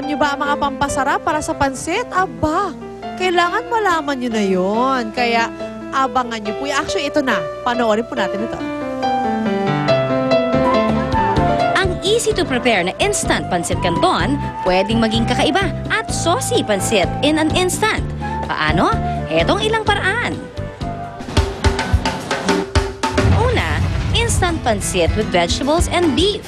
Alam niyo ba ang mga pampasarap para sa pansit? Aba, kailangan malaman niyo na yon. Kaya abangan niyo po. Actually, ito na. Panoorin po natin ito. Ang easy to prepare na instant pancit canton, pwedeng maging kakaiba at saucy pancit in an instant. Paano? Etong ilang paraan. Una, instant pancit with vegetables and beef.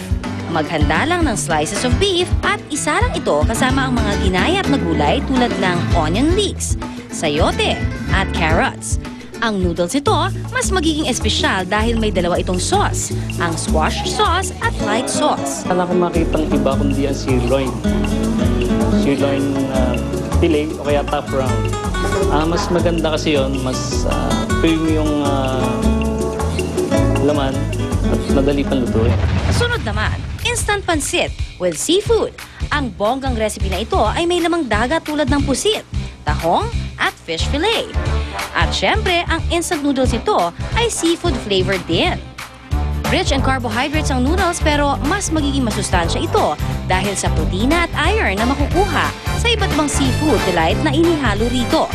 Maghanda lang ng slices of beef at isa lang ito kasama ang mga ginayat na gulay tulad ng onion leeks, sayote at carrots. Ang noodles ito mas magiging espesyal dahil may dalawa itong sauce, ang squash sauce at light sauce. Wala akong makitang iba kundi ang sirloin. Sirloin fillet o kaya top round. Mas maganda kasi yon, mas firm yung laman at madali pang lutuin. Sunod naman, instant pancit with seafood. Ang bonggang recipe na ito ay may lamang dagat tulad ng pusit, tahong at fish fillet. At syempre, ang instant noodles ito ay seafood flavored din. Rich in carbohydrates ang noodles pero mas magiging masustansya ito dahil sa protina at iron na makukuha sa iba't ibang seafood delight na inihalo rito.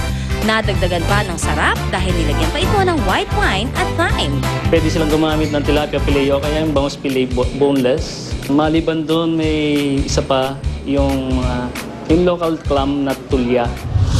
Nadagdagan pa ng sarap dahil nilagyan pa ito ng white wine at thyme. Pwede silang gumamit ng tilapia fillet o kaya yung bangus fillet boneless. Maliban doon, may isa pa yung local clam na tulya.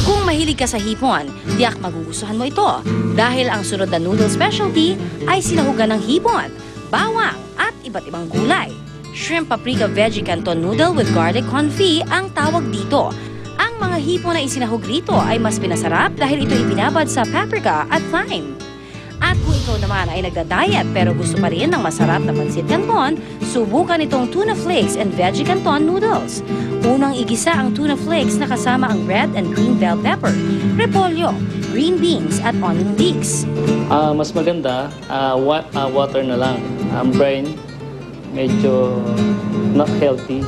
Kung mahilig ka sa hipon, tiyak magugustuhan mo ito dahil ang sunod na noodle specialty ay sinahugan ng hipon, bawang at iba't ibang gulay. Shrimp paprika veggie canton noodle with garlic confit ang tawag dito. Ang mga hipon na isinahog rito ay mas pinasarap dahil ito ibinabad sa paprika at thyme. At kung ikaw naman ay nagda-diet pero gusto pa rin ng masarap na pancit canton, subukan itong tuna flakes and veggie canton noodles. Unang igisa ang tuna flakes na kasama ang red and green bell pepper, repolyo, green beans at onion leeks. Mas maganda, water na lang. Ang brain, medyo not healthy.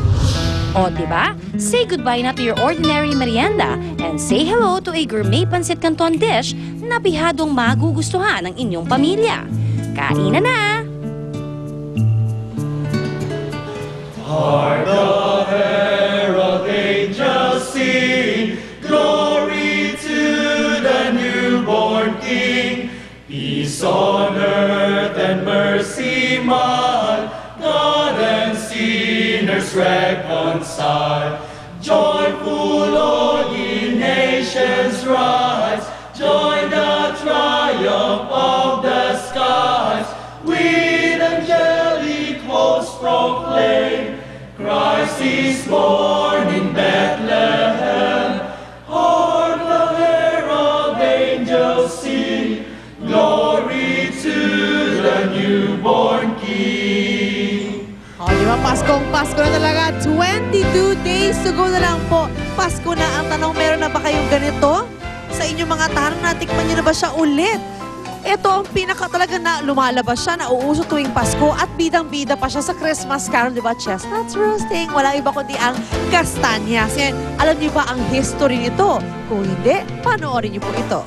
O diba? Say goodbye na to your ordinary merienda and say hello to a gourmet pancit canton dish na bihadong magugustuhan ng inyong pamilya. Kain na! Hark the herald angels sing, glory to the newborn King. Peace on earth and mercy mild, God and sinners reconciled. Joyful all ye nations rise, join the triumph of the skies. With angelic hosts proclaim, Christ is born in Bethlehem. Hark the herald angels sing, glory to the newborn King. O, di ba? Pasko na talaga. 22 days to go na lang po. Pasko na. Ang tanong, meron na ba kayong ganito? Sa inyong mga tanong, natikman nyo na ba siya ulit? Ito ang pinaka talaga na lumalabas siya, nauuso tuwing Pasko at bidang-bida pa siya sa Christmas carol, di ba? Chestnuts roasting, wala iba kundi ang kastanyas. Yan, alam niyo ba ang history nito? Kung hindi, panoorin niyo po ito.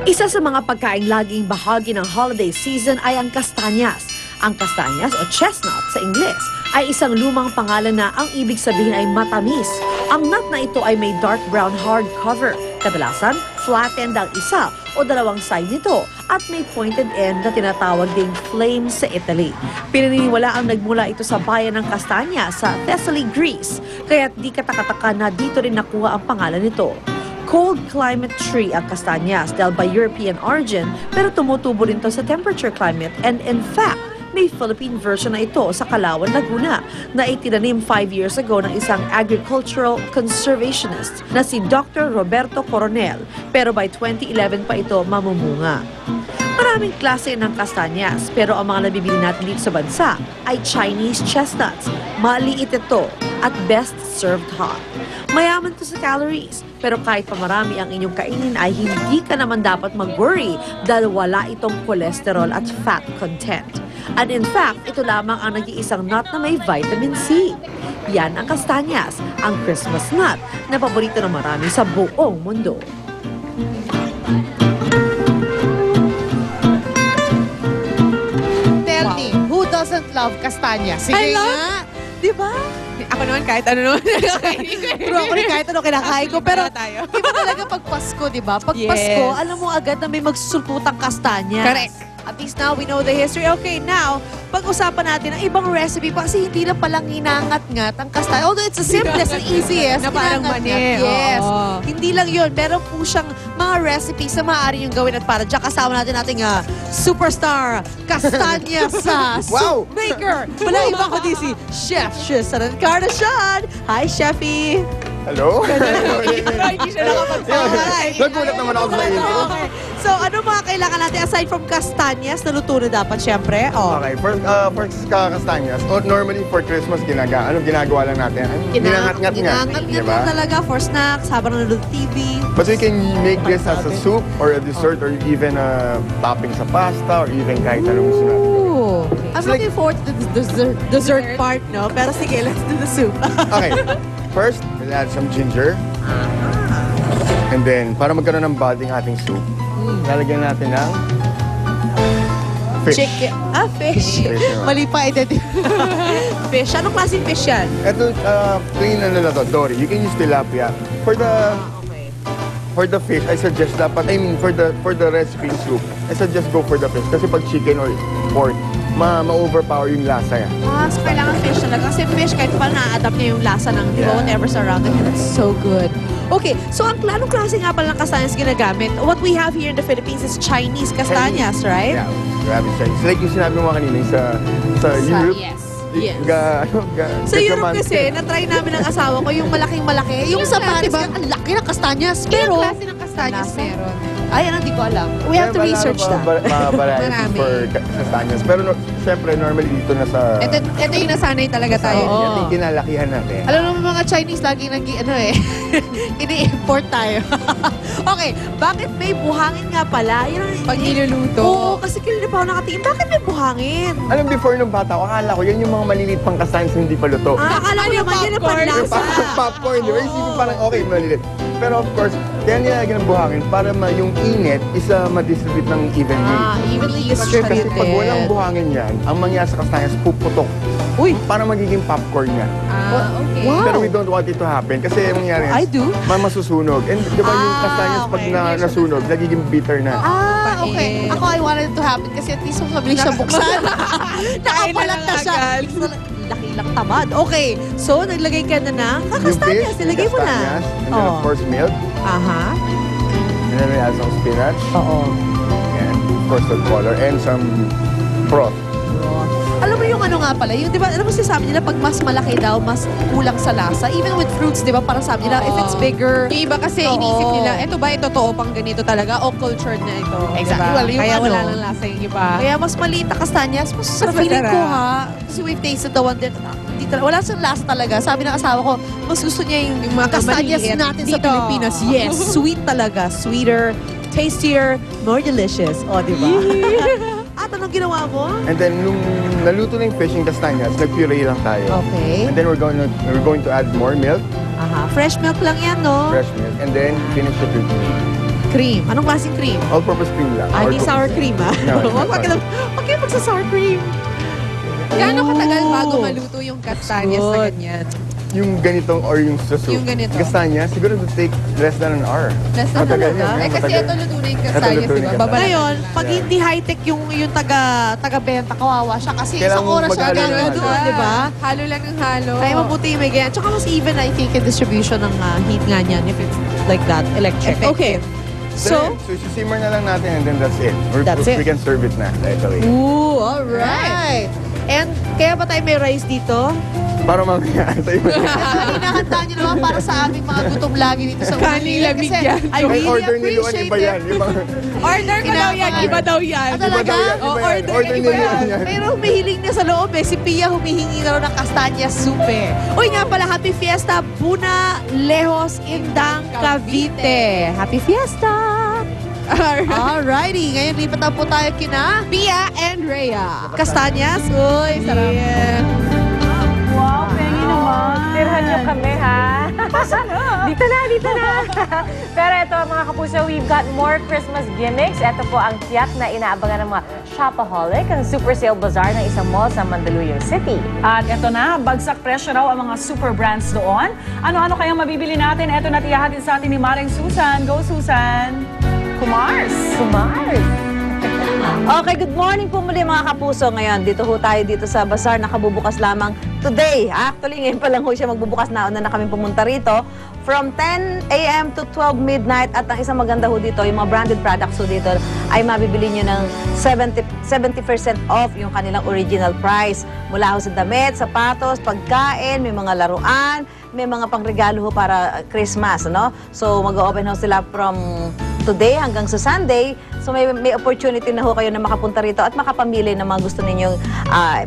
Isa sa mga pagkaing laging bahagi ng holiday season ay ang kastanyas. Ang kastanyas o chestnut sa Ingles ay isang lumang pangalan na ang ibig sabihin ay matamis. Ang nut na ito ay may dark brown hard cover. Kadalasan, flattened ang isa o dalawang side nito at may pointed end na tinatawag ding flame sa Italy. Pinaniniwala ang nagmula ito sa bayan ng Castanya sa Thessaly, Greece. Kaya't di katakataka na dito rin nakuha ang pangalan nito. Cold climate tree ang kastanyas dahil by European origin pero tumutubo rin ito sa temperature climate and in fact, may Philippine version na ito sa Calauan, Laguna na itinanim 5 years ago ng isang agricultural conservationist na si Dr. Roberto Coronel pero by 2011 pa ito mamumunga. Maraming klase ng kastanyas pero ang mga nabibili natin dito sa bansa ay Chinese chestnuts. Maliit ito at best served hot. Mayaman to sa calories, pero kahit pa marami ang inyong kainin ay hindi ka naman dapat mag-worry dahil wala itong cholesterol at fat content. And in fact, ito lamang ang nag-iisang nut na may vitamin C. Yan ang kastanyas, ang Christmas nut na paborito ng marami sa buong mundo. Tell me, who doesn't love kastanya? Sige I love- nga. Di ba? Ako naman kahit ano naman. Pero ako rin kahit ano kinakain ko. Pero tayo. iba talaga pag Pasko, di ba? Pag Yes. Pasko, alam mo agad na may magsusulputang kastanya. Correct. At least now we know the history. Okay, now, pag-usapan natin ang ibang recipe pa kasi hindi lang palang hinangat-ngat ang kastanya. Although it's the simplest and easiest. Na parang hinangat-ngat. mani. Yes. Oo. Hindi lang yun. Meron po siyang mga recipes na maaari yung gawin at para dyan kasama natin ating superstar kastanya sa Wow! soup maker. Wala iba kundi si Chef Shizaran Kardashian. Hi, Chefy! Hello? Hindi siya nakapagpapalay. Nagulat naman ako sa intro. Okay. So, ano mga kailangan natin aside from kastanyas na luto na dapat syempre? Oh. Okay, first kastanyas. Normally for Christmas ginagawa lang natin. Ginangat-ngat nga. Ginangat talaga for snacks habang nanonood TV. But we can make this as a soup or a dessert or even a topping sa pasta or even kahit anong gusto natin. Ooh. I'm It's like- looking forward to the dessert part, no? Pero sige, let's do the soup. Okay, first, we'll add some ginger. And then, para magkaroon ng body ng ating soup, lalagyan natin ng fish. Chicken. Ah, fish. Fish, yeah. Mali pa identity. Fish. Anong klaseng fish yan? Ito, plain ano na to, dory. You can use tilapia. Okay. For the fish, I suggest dapat, for the recipe soup, I suggest go for the fish. Kasi pag chicken or pork, ma-overpower yung lasa yan. So kailangan fish talaga. Kasi fish, kahit pa na-adapt niya yung lasa ng, di ba, Yeah. whatever's around it. And it's so good. Okay, so ang anong klase nga pala ng kastanyas ginagamit? What we have here in the Philippines is Chinese kastanyas, right? Yeah, rabbit Chinese. Like yung sinabi mo kanina, sa Europe. Yes. Yes. Sa Sa Europe kasi, na-try namin ng asawa ko yung malaking-malaki. Yung sa Paris, diba? ang laki ng kastanyas. Pero, Pero, klase ng kastanyas Lasa? meron. ay, ano, di ko alam. We have to research that. Varieties Marami. for kastanyas. Pero syempre, normally dito na sa... Ito yung nasanay talaga tayo. Oo. Yan yung kinalakihan natin. Alam mo mga Chinese lagi ini-import tayo. Okay, bakit may buhangin nga pala? Yun ang- Pag niluluto. Oo, kasi kanina pa ako nakatingin. Bakit may buhangin? Alam, before nung bata, akala ko yan yung mga maliliit pang kastanyas hindi pa luto. Akala ko Ano yung naman yun ang popcorn? Yung panlasa. popcorn, di ba? Isipin parang okay, maliliit. Pero of course, kaya nilagyan ng buhangin para yung init isa ma-distribute ng evenly. Evenly Kasi pag walang distributed. buhangin yan, ang mangyayari sa kastanyas, puputok. Uy! Para magiging popcorn niya. Okay. Wow. Pero we don't want it to happen kasi ang mangyayari I do. masusunog. And di ba yung kastanyas pag nasunog, nagiging bitter na. Okay. Ako, I wanted it to happen kasi at least mabilis siya buksan. Nakapalat na siya. Laki lang tamad. Okay. So, naglagay ka na ng kakastanyas. Nilagay mo na. kastanyas, and then of course milk. Aha. And then we add some spinach. Oo. And of course the color and some broth. Alam mo yung ano nga pala, yung di ba, alam mo sinasabi nila pag mas malaki daw, mas kulang sa lasa. Even with fruits, di ba, parang sabi nila, if it's bigger, Yung iba kasi Oo. inisip nila, eto ba, totoo pang ganito talaga o cultured na ito. Exactly. Diba? Well, yung Kaya ano, wala nang lasa yung iba. kaya mas maliit na kastanyas, mas sarap Mas feeling ko masarap. ha. Kasi we've tasted the one that, wala siyang lasa talaga. Sabi ng asawa ko, mas gusto niya yung mga kastanyas maliliit. natin sa Dito. Pilipinas. Yes, sweet talaga. Sweeter, tastier, more delicious. O, di ba? At anong ginawa mo? And then nung naluto na yung fish yung kastanyas, nag-puree lang tayo. Okay. And then we're going to add more milk, Aha. Fresh milk lang yan, no? fresh milk, and then finish it with cream. Cream. Anong klaseng cream? All-purpose cream lang. Hindi Or sour cookies. cream, ha? No, it's not Huwag sour. kayo magsa-sour cream. Gaano katagal bago Ooh. maluto yung kastanyas na Good. ganyan? Yung ganitong or yung sa soup. Yung ganito. Kastanyas, siguro to take less than an hour. Less than Matagal talaga? yun, Eh kasi matagal. ito luto na yung Ito kastanyas, luto na diba? yung Babalat Ngayon, pag lang. hindi high-tech yung taga-benta, kawawa siya. Kasi Kailangan isang oras siya maghalo gano'n ng doon, di ba? Halo lang ng halo. Kaya mabuti yung may ganyan. Tsaka mas even, I think, in distribution ng heat nga niyan if it's like that, electric. Okay. So, So simmer na lang natin and then that's it. That's it. We can serve it na right away. ooh, alright. And kaya ba tayo may rice dito? Para mamaya tayo Hinahanda niyo naman para sa aming mga gutom lagi dito sa Kaning lamig yan. I May really order ni Luan, appreciate iba yan. it. Yung mga, Order ko daw yan, iba daw yan. Ah, talaga? Iba daw yan, iba Oh, yan. order Order iba ni Luan yan. yan. Pero mahiling niya sa loob eh. Si Pia humihingi na raw ng kastanya soup eh. Uy nga pala, Happy Fiesta, Buna Lejos, Indang, Cavite. Happy Fiesta! Alrighty, ngayon lipat na po tayo kina Pia and Rhea. Kastanyas. Uy, sarap. Yeah. Wow, pengi naman. Tirhan nyo kami, ha? Dito na. Pero ito mga kapuso, we've got more Christmas gimmicks. Ito po ang tiyak na inaabangan ng mga shopaholic, ang Super Sale Bazaar ng isang mall sa Mandaluyong City. At eto na, bagsak presyo raw ang mga super brands doon. Ano-ano kayang mabibili natin? Eto na tiyahatid sa atin ni Maring Susan. Go, Susan! Kumars! Okay, good morning po muli mga kapuso. Ngayon, dito ho tayo dito sa bazaar. Nakabubukas lamang today. Actually, ngayon pa lang ho siya magbubukas. Nauna na kami pumunta rito. From 10 a.m. to 12 midnight. At ang isang maganda ho dito, yung mga branded products ho dito ay mabibili nyo ng 70% off yung kanilang original price. Mula ho sa damit, sapatos, pagkain, may mga laruan, may mga pangregalo ho para Christmas, no? So, mag-open ho sila from today hanggang sa Sunday. So may opportunity na ho kayo na makapunta rito at makapamili ng mga gusto ninyong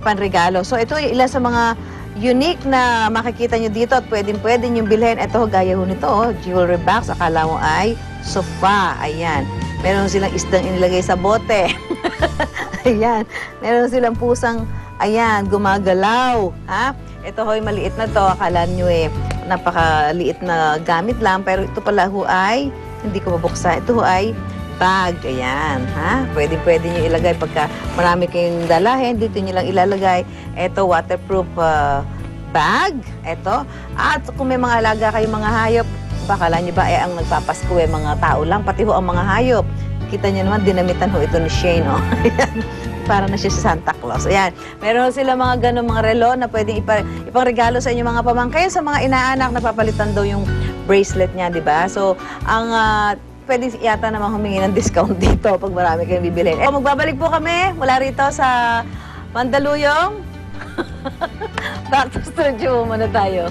panregalo. So ito ay ilan sa mga unique na makikita nyo dito at pwede nyo bilhin. Ito, gaya ho nito, jewelry box. Akala mo ay sofa. Ayan. Meron silang isdang inilagay sa bote. Ayan. Meron silang pusang, ayan, gumagalaw. Ha? Ito ho'y maliit na to. Akala nyo napakaliit na gamit lang. Pero ito pala ho ay hindi ko mabuksa. Ito ay bag. Ayan, ha? Pwede nyo ilagay pagka marami kayong dalahin. Dito nyo lang ilalagay. Ito, waterproof bag. Ito. At kung may mga alaga kayong mga hayop, bakala nyo ba ang nagpapasko mga tao lang? Pati ho ang mga hayop. Kita nyo naman, dinamitan ho ito ni Shane. Oh. Ayan. Para na siya sa Santa Claus. Ayan. Meron sila mga ganun mga relo na pwedeng ipangregalo sa inyong mga pamangkin. Sa mga inaanak, napapalitan daw yung bracelet niya, di ba? So, ang pwede yata naman humingi ng discount dito pag marami kayong bibilhin. Magbabalik po kami mula rito sa Mandaluyong. Back to studio muna tayo.